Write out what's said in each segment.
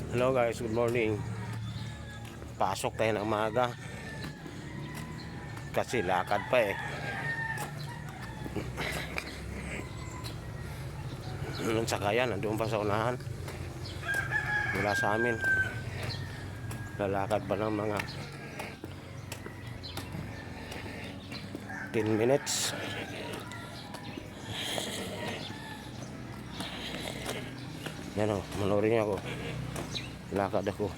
Hello guys, good morning. Pasok tayo ng umaga kasi lakad pa eh. Nung sakayan, nandun pa sa unahan. Wala sa amin. Lalakad pa ng mga 10 minutes. Yan o, manorin niyo ako. Lakad ako.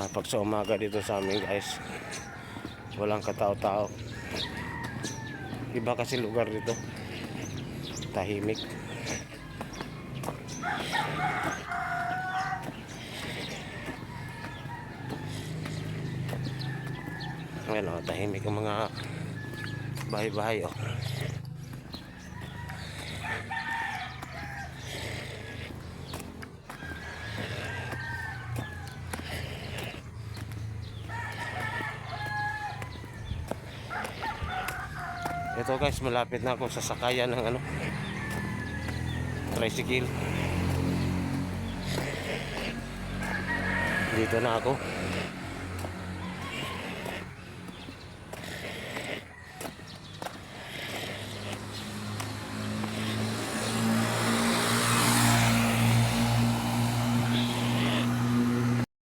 Pag sa umaga dito sa amin guys, walang katao-tao. Iba kasi lugar dito, tahimik. Ayan o, tahimik ang mga bahay-bahay o. Ito guys, malapit na ako sa sakayan ng tricycle. Dito na ako.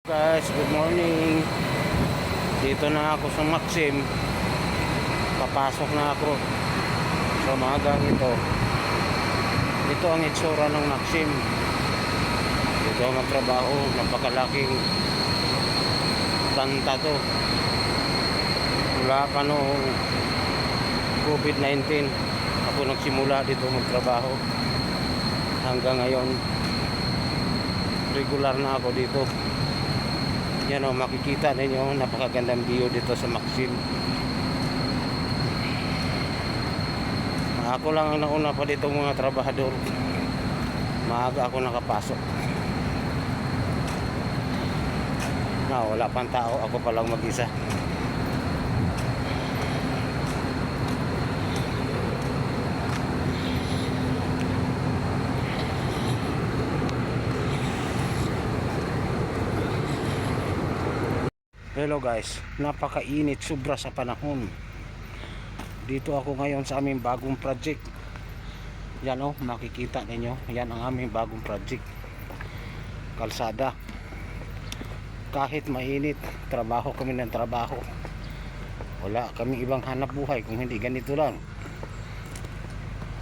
Guys, good morning. Dito na ako sa Maxim. Papasok na ako sa umagang ito. Ito ang itsura ng Maxim. Dito ang magtrabaho. Napakalaking planta to. Mula pa noong COVID-19 ako nagsimula dito magtrabaho. Hanggang ngayon regular na ako dito. Yan o, makikita ninyo napakagandang view dito sa Maxim. Ako lang ang nauna pa dito mga trabahador. Maaga ako nakapasok. Wala pang tao, ako pa lang mag-isa. Hello guys, napakainit sobra sa panahon. Dito ako ngayon sa aming bagong project. Yan o, makikita ninyo. Yan ang aming bagong project. Kalsada. Kahit mainit, trabaho kami ng trabaho. Wala kami ibang hanap buhay kung hindi ganito lang.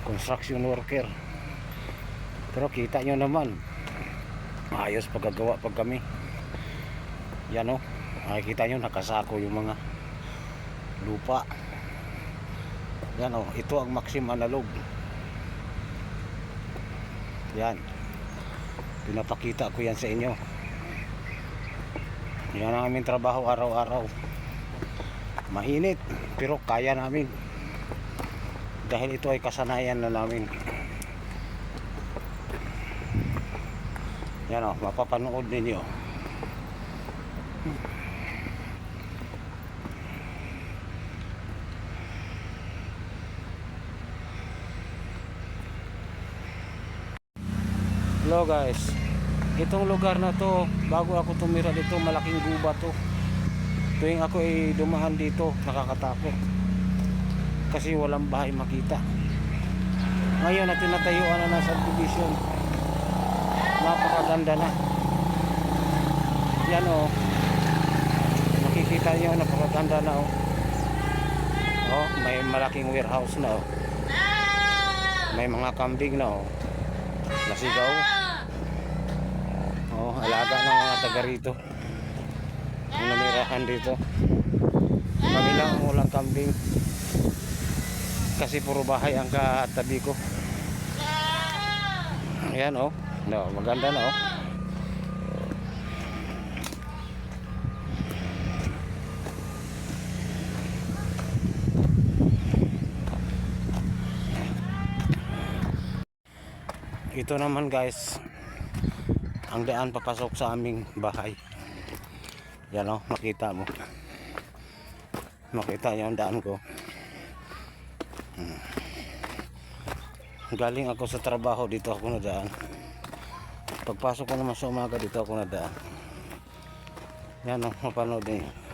Construction worker. Pero kita nyo naman, ayos pagkagawa pag kami. Yan o, makikita nyo nakasako yung mga lupa. Yan o, ito ang Maxim Analog. Yan, pinapakita ko yan sa inyo. Yan ang aming trabaho araw-araw. Mainit, pero kaya namin. Dahil ito ay kasanayan na namin. Yan o, mapapanood ninyo. Hello guys, itong lugar na to, bago ako tumira dito, malaking guba to. Tuwing ako ay dumaan dito, nakakatakot kasi walang bahay makita. Ngayon na tinatayuan na ng subdivision, napakaganda na. Yan o, makikita nyo, napakaganda na o. May malaking warehouse na o. May mga kambing na o, nasigaw. Alaga ng mga taga rito ang namirahan dito. Kami lang ang walang kambing kasi puro bahay ang katabi ko. Ayan o, maganda na o. Ito naman guys, ang daan papasok sa aming bahay. Yan o, makita mo. Makita yung daan ko. Galing ako sa trabaho, dito ako nadaan. Pagpasok ko naman sa umaga, dito ako nadaan. Yan o, mapanood niyo.